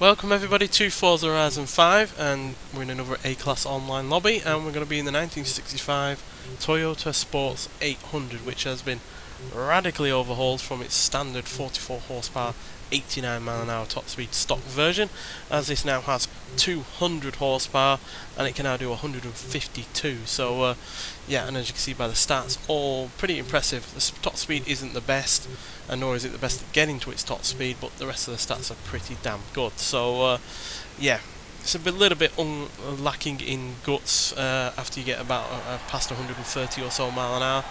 Welcome everybody to Forza Horizon 5, and we're in another A-Class online lobby, and we're going to be in the 1965 Toyota Sports 800, which has been radically overhauled from its standard 44 horsepower 89 mile an hour top speed stock version, as this now has 200 horsepower and it can now do 152. So yeah, and as you can see by the stats, all pretty impressive. The top speed isn't the best, and nor is it the best at getting to its top speed, but the rest of the stats are pretty damn good. So yeah, it's a little bit lacking in guts after you get about past 130 or so mile an hour,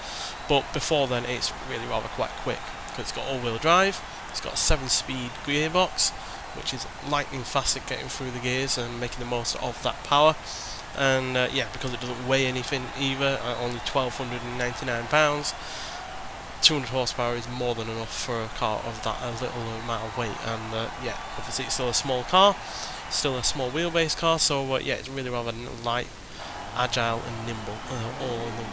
but before then it's really rather quite quick, because it's got all-wheel drive, it's got a 7-speed gearbox, which is lightning fast at getting through the gears and making the most of that power. And yeah, because it doesn't weigh anything either, only 1,299 pounds, 200 horsepower is more than enough for a car of that little amount of weight. And yeah, obviously it's still a small car, still a small wheelbase car, so yeah, it's really rather light, agile and nimble, all in the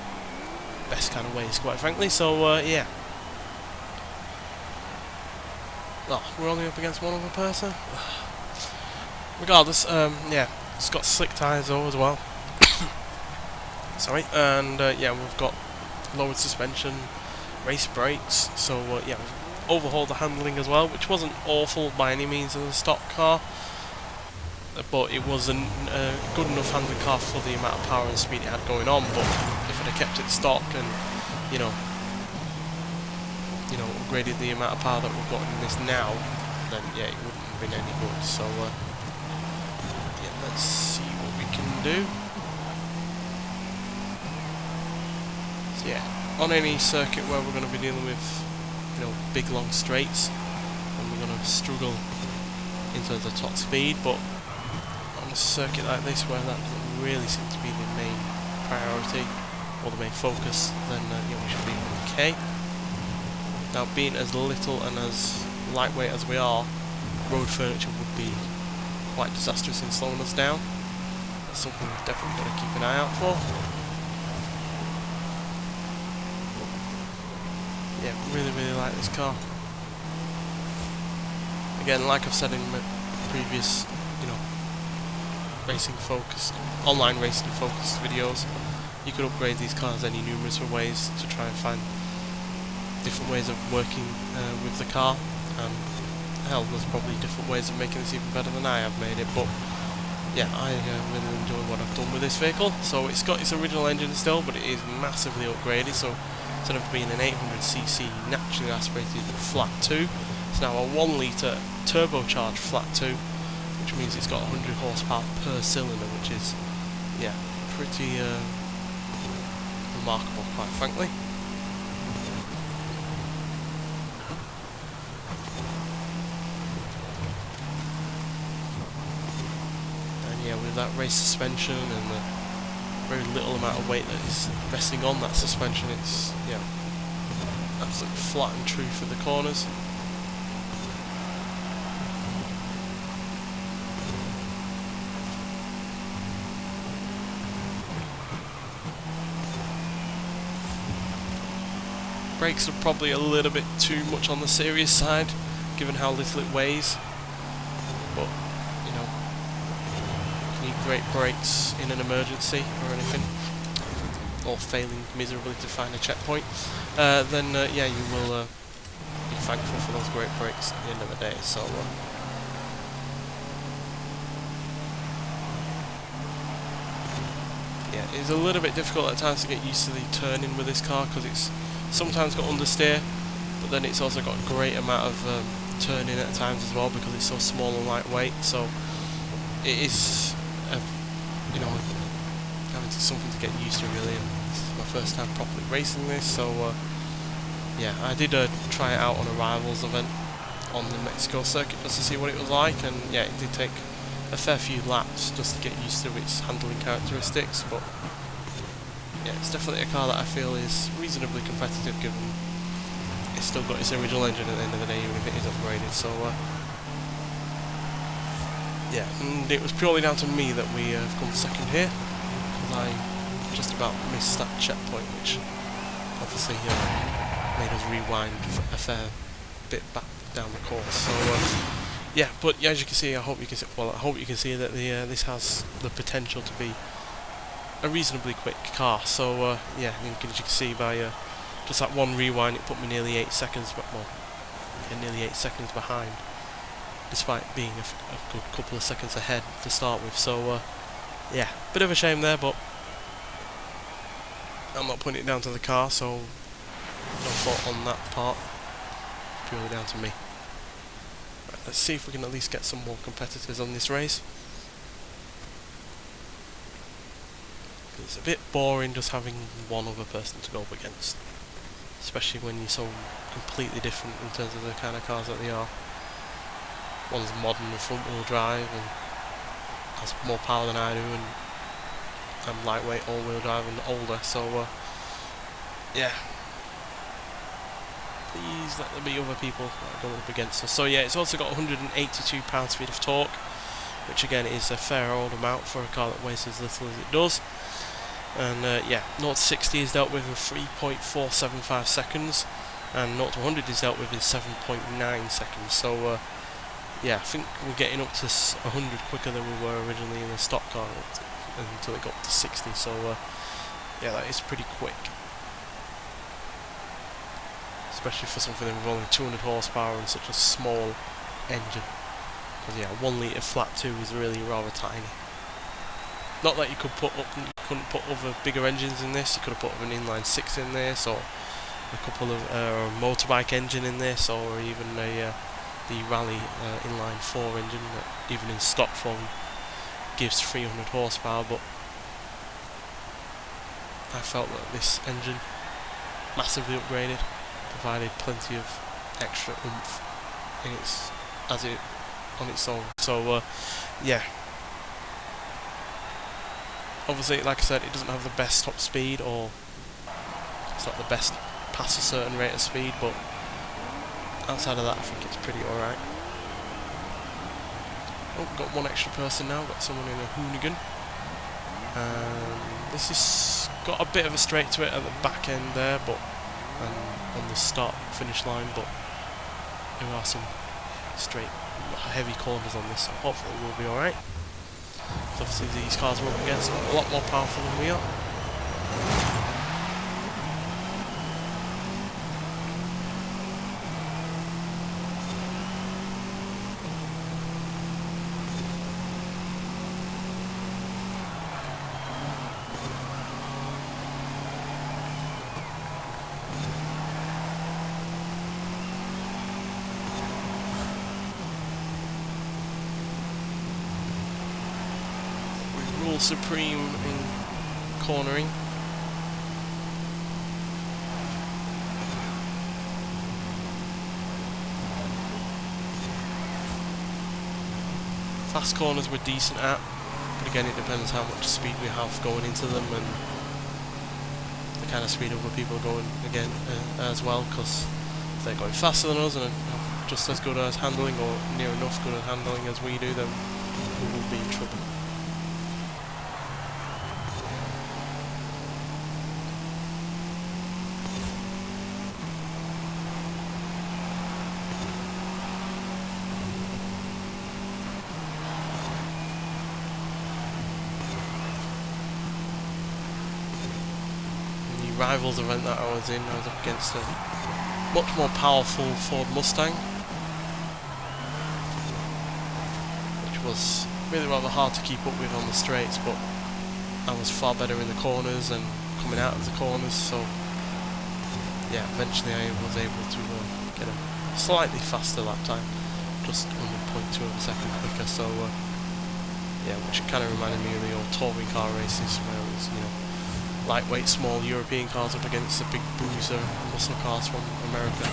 best kind of ways, quite frankly. So yeah. Oh, we're only up against one other person. Regardless, yeah, it's got slick tyres though as well. Sorry, and yeah, we've got lowered suspension, race brakes, so yeah, we've overhauled the handling as well, which wasn't awful by any means in the stock car, but it was a good enough handling car for the amount of power and speed it had going on. But if it had kept it stock and, you know, upgraded the amount of power that we've got in this now, then yeah, it wouldn't have been any good. So yeah, let's see what we can do. So yeah, on any circuit where we're going to be dealing with, big long straights, and we're going to struggle in terms of top speed, but on a circuit like this where that doesn't really seem to be the main priority or the main focus, then we should be okay. Now, being as little and as lightweight as we are, road furniture would be quite disastrous in slowing us down. That's something we've definitely got to keep an eye out for. Yeah, really like this car. Again, like I've said in my previous, online racing focused videos, you could upgrade these cars any numerous of ways to try and find different ways of working with the car, and hell, there's probably different ways of making this even better than I have made it. But yeah, I really enjoy what I've done with this vehicle. So it's got its original engine still, but it is massively upgraded. So instead of being an 800cc naturally aspirated flat 2, it's now a 1 litre turbocharged flat 2, which means it's got 100 horsepower per cylinder, which is, yeah, pretty remarkable, quite frankly. Yeah, with that race suspension and the very little amount of weight that is resting on that suspension, it's, yeah, absolutely flat and true for the corners. Brakes are probably a little bit too much on the serious side, given how little it weighs, but great brakes in an emergency or anything, or failing miserably to find a checkpoint, then yeah, you will be thankful for those great brakes at the end of the day. So yeah, it's a little bit difficult at times to get used to the turning with this car, because it's sometimes got understeer, but then it's also got a great amount of turning at times as well, because it's so small and lightweight. So it is having something to get used to, really, and this is my first time properly racing this. So yeah, I did try it out on a Rivals event on the Mexico circuit just to see what it was like, and yeah, it did take a fair few laps just to get used to its handling characteristics. But yeah, it's definitely a car that I feel is reasonably competitive, given it's still got its original engine at the end of the day, even if it is upgraded. So yeah, and it was purely down to me that we have come second here, because I just about missed that checkpoint, which obviously made us rewind a fair bit back down the course. So yeah, but as you can see, I hope you can see. Well, I hope you can see that this has the potential to be a reasonably quick car. So yeah, as you can see by just that one rewind, it put me nearly 8 seconds, but well, nearly 8 seconds behind, despite being a good couple of seconds ahead to start with. So yeah, bit of a shame there, but I'm not putting it down to the car, so no fault on that part, purely down to me. Right, let's see if we can at least get some more competitors on this race. It's a bit boring just having one other person to go up against, especially when you're so completely different in terms of the kind of cars that they are. One's modern with front wheel drive and has more power than I do, and I'm lightweight all wheel drive and older, so yeah, please let there be other people that are going up against us. So yeah, it's also got 182 pound-feet of torque, which again is a fair old amount for a car that weighs as little as it does. And yeah, 0 to 60 is dealt with in 3.475 seconds, and 0 to 100 is dealt with in 7.9 seconds. So yeah, I think we're getting up to 100 quicker than we were originally in the stock car until it got up to 60. So yeah, that is pretty quick, especially for something with only 200 horsepower and such a small engine. Because yeah, 1 litre flat 2 is really rather tiny. Not that you couldn't put other bigger engines in this. You could have put an inline 6 in this, or a couple of motorbike engine in this, or even the Rally inline 4 engine that even in stock form gives 300 horsepower. But I felt that this engine, massively upgraded, provided plenty of extra oomph in its on its own. So yeah, obviously, like I said, it doesn't have the best top speed, or it's not the best past a certain rate of speed, but outside of that I think it's pretty alright. Oh, got one extra person now, got someone in a hoonigan. This has got a bit of a straight to it at the back end there, but on the start finish line, but there are some straight heavy corners on this, so hopefully we'll be alright. Obviously these cars we're up against are a lot more powerful than we are. Supreme in cornering. Fast corners we're decent at, but again it depends how much speed we have going into them and the kind of speed other people are going again as well, because if they're going faster than us and have just as good as handling, or near enough good at handling as we do, then we will be in trouble. Rivals event that I was up against a much more powerful Ford Mustang, which was really rather hard to keep up with on the straights, but I was far better in the corners and coming out of the corners, so yeah, eventually I was able to get a slightly faster lap time, just under 0.2 of a second quicker. So yeah, which kind of reminded me of the old touring car races where it was, you know, lightweight, small European cars up against the big bruiser muscle cars from America.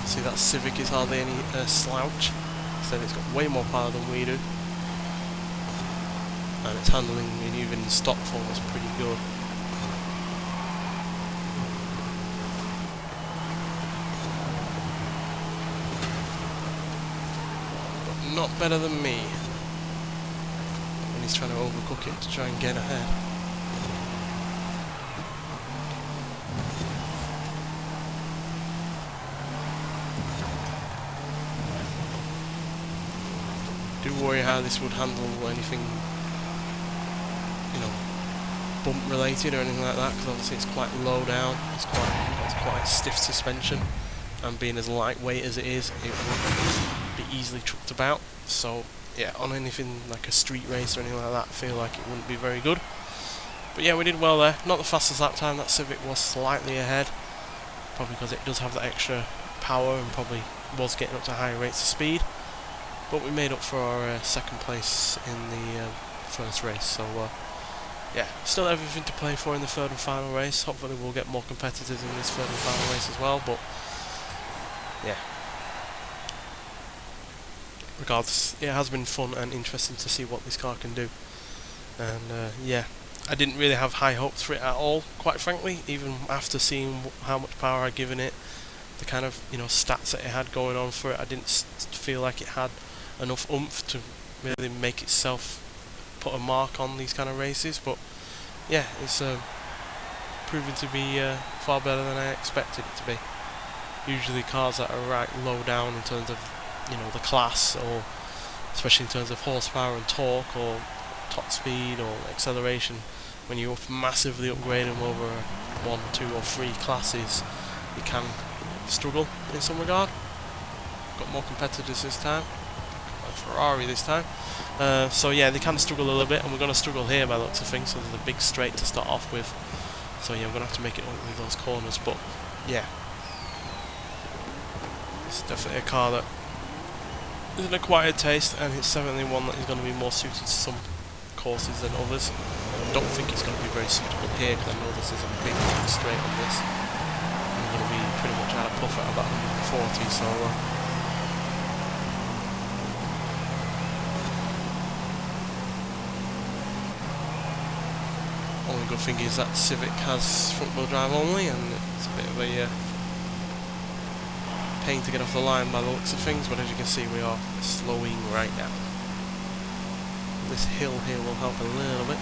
See, that Civic is hardly any slouch. Instead, it's got way more power than we do. And its handling, even in stock form, is pretty good. But not better than me. When he's trying to overcook it to try and get ahead. Do worry how this would handle anything, you know, bump related or anything like that, because obviously it's quite low down, it's quite stiff suspension, and being as lightweight as it is, it would be easily trucked about. So yeah, on anything like a street race or anything like that, I feel like it wouldn't be very good. But yeah, we did well there. Not the fastest lap time. That Civic was slightly ahead, probably because it does have that extra power and probably was getting up to higher rates of speed. But we made up for our second place in the first race, so yeah, still everything to play for in the third and final race. Hopefully we'll get more competitors in this third and final race as well, but yeah. Regardless, it has been fun and interesting to see what this car can do. And yeah, I didn't really have high hopes for it at all, quite frankly, even after seeing how much power I'd given it, the kind of, you know, stats that it had going on for it. I didn't feel like it had enough oomph to really make itself put a mark on these kind of races, but yeah, it's proven to be far better than I expected it to be. Usually cars that are right low down in terms of, you know, the class, or especially in terms of horsepower and torque or top speed or acceleration, when you massively upgrade them over 1, 2 or 3 classes, you can struggle in some regard. Got more competitors this time. Ferrari this time, so yeah, they can struggle a little bit, and we're going to struggle here by the looks of things. So there's a big straight to start off with, so yeah, we're going to have to make it up with those corners. But yeah, it's definitely a car that is an acquired taste, and it's definitely one that is going to be more suited to some courses than others. I don't think it's going to be very suitable here, because I know this is a big straight on this, and we're going to be pretty much out of puff at about 140, so only good thing is that Civic has front wheel drive only, and it's a bit of a pain to get off the line by the looks of things, but as you can see we are slowing right now. This hill here will help a little bit.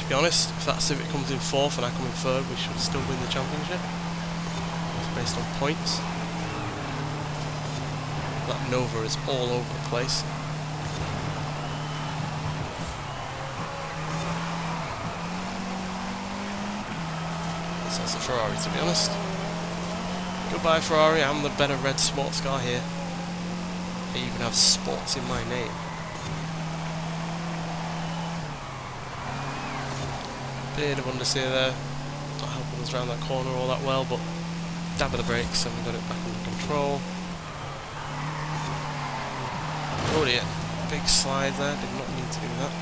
To be honest, if that Civic comes in 4th and I come in 3rd, we should still win the championship. It's based on points. That Nova is all over the place. So that's a Ferrari, to be honest. Goodbye Ferrari, I'm the better red sports car here. I even have sports in my name. Bit of understeer there, not helping us around that corner all that well, but dab of the brakes and we got it back under control. Oh dear, big slide there, did not mean to do that.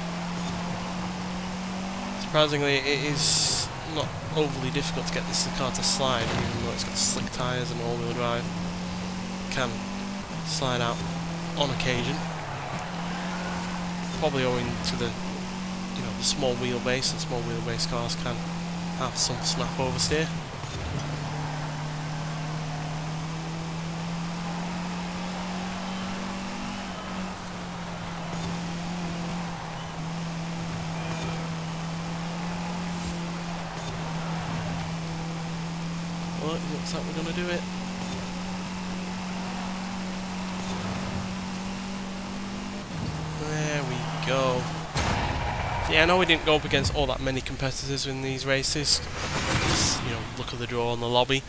Surprisingly, it is not overly difficult to get this car to slide, even though it's got slick tyres and all-wheel drive. It can slide out on occasion, probably owing to the the small wheelbase, and small wheelbase cars can have some snap oversteer. Well, it looks like we're going to do it. There we go. Yeah, I know we didn't go up against all that many competitors in these races. Just, you know, look at the draw on the lobby.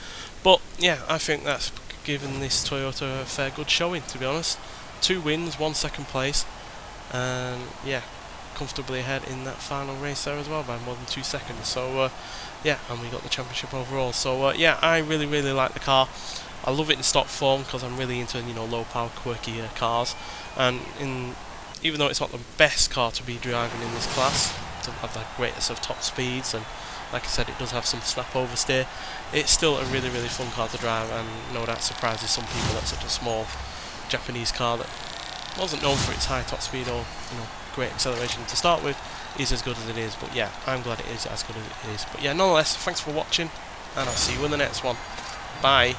But yeah, I think that given this Toyota a fair good showing, to be honest. 2 wins, 1 second place, and yeah, comfortably ahead in that final race there as well by more than 2 seconds. So yeah, and we got the championship overall. So yeah, I really like the car. I love it in stock form because I'm really into, you know, low power quirky cars, and even though it's not the best car to be driving in this class, it doesn't have the greatest of top speeds, and like I said, it does have some snap oversteer, it's still a really fun car to drive, and no doubt surprises some people that such a small Japanese car that wasn't known for its high top speed or, you know, great acceleration to start with is as good as it is. But yeah, I'm glad it is as good as it is. But yeah, nonetheless, thanks for watching, and I'll see you in the next one. Bye.